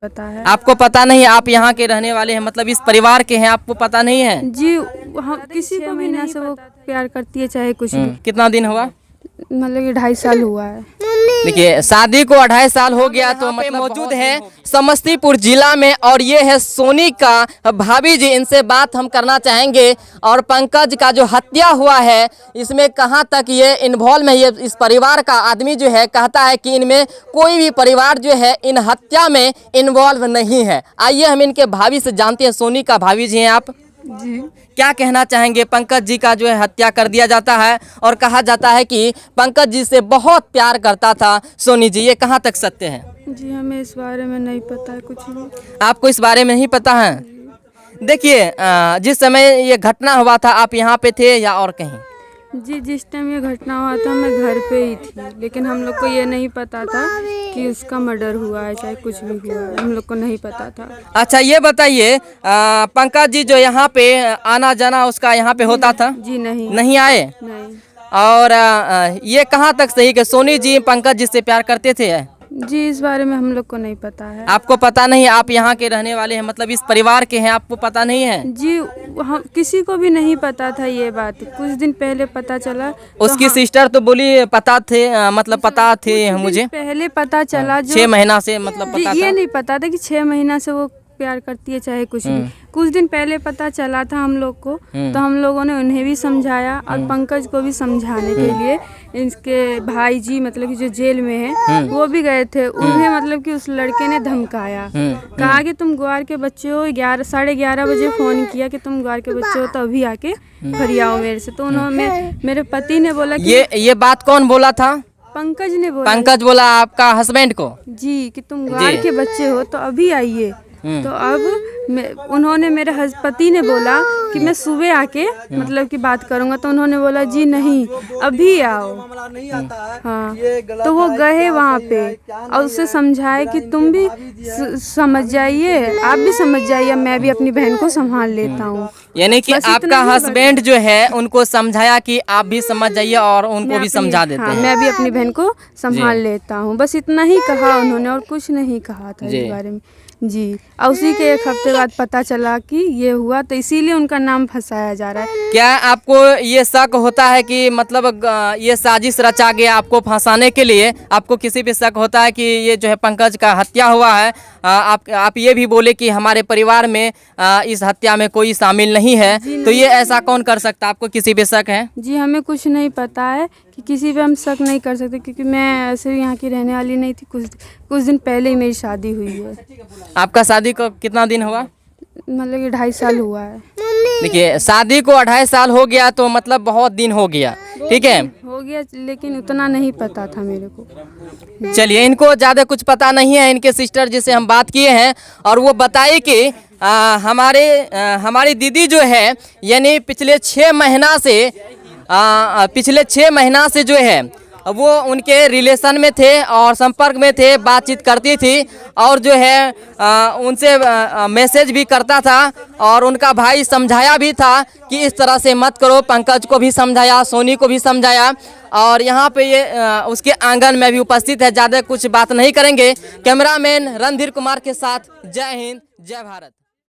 पता है। आपको पता नहीं? आप यहाँ के रहने वाले हैं, मतलब इस परिवार के हैं, आपको पता नहीं है? जी, हम किसी को भी नहीं से वो प्यार करती है, चाहे कुछ भी। कितना दिन हुआ? मतलब कि 2.5 साल हुआ है। देखिए, शादी को 2.5 साल हो गया, तो मतलब मौजूद है समस्तीपुर जिला में, और ये है सोनी का भाभी जी। इनसे बात हम करना चाहेंगे। और पंकज का जो हत्या हुआ है, इसमें कहाँ तक ये इन्वॉल्व है, ये इस परिवार का आदमी जो है कहता है कि इनमें कोई भी परिवार जो है इन हत्या में इन्वॉल्व नहीं है। आइए हम इनके भाभी से जानते हैं। सोनी का भाभी जी हैं आप जी, क्या कहना चाहेंगे? पंकज जी का जो है हत्या कर दिया जाता है और कहा जाता है कि पंकज जी से बहुत प्यार करता था सोनी जी, ये कहाँ तक सत्य है? जी, हमें इस बारे में नहीं पता है कुछ भी। आपको इस बारे में नहीं पता है? देखिए, जिस समय ये घटना हुआ था, आप यहाँ पे थे या और कहीं? जी, जिस टाइम ये घटना हुआ था मैं घर पे ही थी, लेकिन हम लोग को ये नहीं पता था कि उसका मर्डर हुआ है, चाहे कुछ भी हुआ है, हम लोग को नहीं पता था। अच्छा, ये बताइए, पंकज जी जो यहाँ पे आना जाना उसका यहाँ पे होता था? जी नहीं। नहीं आए? नहीं। और ये कहाँ तक सही कि सोनी जी पंकज जी से प्यार करते थे? जी, इस बारे में हम लोग को नहीं पता है। आपको पता नहीं? आप यहाँ के रहने वाले हैं, मतलब इस परिवार के हैं, आपको पता नहीं है? जी, हम किसी को भी नहीं पता था ये बात, कुछ दिन पहले पता चला। उसकी सिस्टर तो बोली पता थे, मतलब पता थे मुझे पहले पता चला जो 6 महीना से, मतलब जी, पता ये था। नहीं पता था कि 6 महीना से वो प्यार करती है, चाहे कुछ भी। कुछ दिन पहले पता चला था हम लोग को, तो हम लोगों ने उन्हें भी समझाया और पंकज को भी समझाने के लिए इसके भाई जी, मतलब कि जो जेल में है, वो भी गए थे। उन्हें मतलब कि उस लड़के ने धमकाया, कहा कि तुम ग्वार के बच्चे हो। 11 बजे फ़ोन किया कि तुम ग्वार के बच्चे हो तो अभी आके फरियाओ मेरे से। तो उन्होंने, मेरे पति ने बोला कि ये बात कौन बोला था? पंकज ने बोला। पंकज बोला आपका हस्बैंड को? जी, कि तुम ग्वार के बच्चे हो तो अभी आइए। तो अब उन्होंने, मेरे पति ने बोला कि मैं सुबह आके मतलब कि बात करूंगा। तो उन्होंने बोला जी नहीं, अभी आओ। हाँ, तो वो गए वहाँ पे और उसे समझाए कि तुम भी समझ जाइए, आप भी समझ जाइए, मैं भी अपनी बहन को संभाल लेता हूँ। यानी कि आपका हस्बैंड जो है उनको समझाया कि आप भी समझ जाइए और उनको भी समझा देते हैं। मैं भी अपनी बहन को संभाल लेता हूँ, बस इतना ही कहा उन्होंने और कुछ नहीं कहा था इस बारे में। जी, और उसी के 1 हफ्ते बाद पता चला कि ये हुआ, तो इसीलिए उनका नाम फंसाया जा रहा है। क्या आपको ये शक होता है कि मतलब ये साजिश रचा गया आपको फंसाने के लिए? आपको किसी भी शक होता है कि ये जो है पंकज का हत्या हुआ है? आप ये भी बोले कि हमारे परिवार में इस हत्या में कोई शामिल नहीं है, तो ये ऐसा कौन कर सकता है? आपको किसी पे शक है? जी, हमें कुछ नहीं पता है कि किसी पे हम शक नहीं कर सकते, क्योंकि मैं ऐसे यहाँ की रहने वाली नहीं थी। कुछ दिन पहले ही मेरी शादी हुई है। आपका शादी को कितना दिन हुआ? मतलब कि 2.5 साल हुआ है। देखिए, शादी को 2.5 साल हो गया, तो मतलब बहुत दिन हो गया, ठीक है? हो गया, लेकिन उतना नहीं पता था मेरे को। चलिए, इनको ज़्यादा कुछ पता नहीं है। इनके सिस्टर जिसे हम बात किए हैं, और वो बताइए कि हमारी दीदी जो है, यानी पिछले 6 महीना से जो है वो उनके रिलेशन में थे और संपर्क में थे, बातचीत करती थी, और जो है उनसे मैसेज भी करता था। और उनका भाई समझाया भी था कि इस तरह से मत करो। पंकज को भी समझाया, सोनी को भी समझाया। और यहाँ पे ये उसके आंगन में भी उपस्थित है। ज़्यादा कुछ बात नहीं करेंगे। कैमरामैन रणधीर कुमार के साथ, जय हिंद, जय भारत।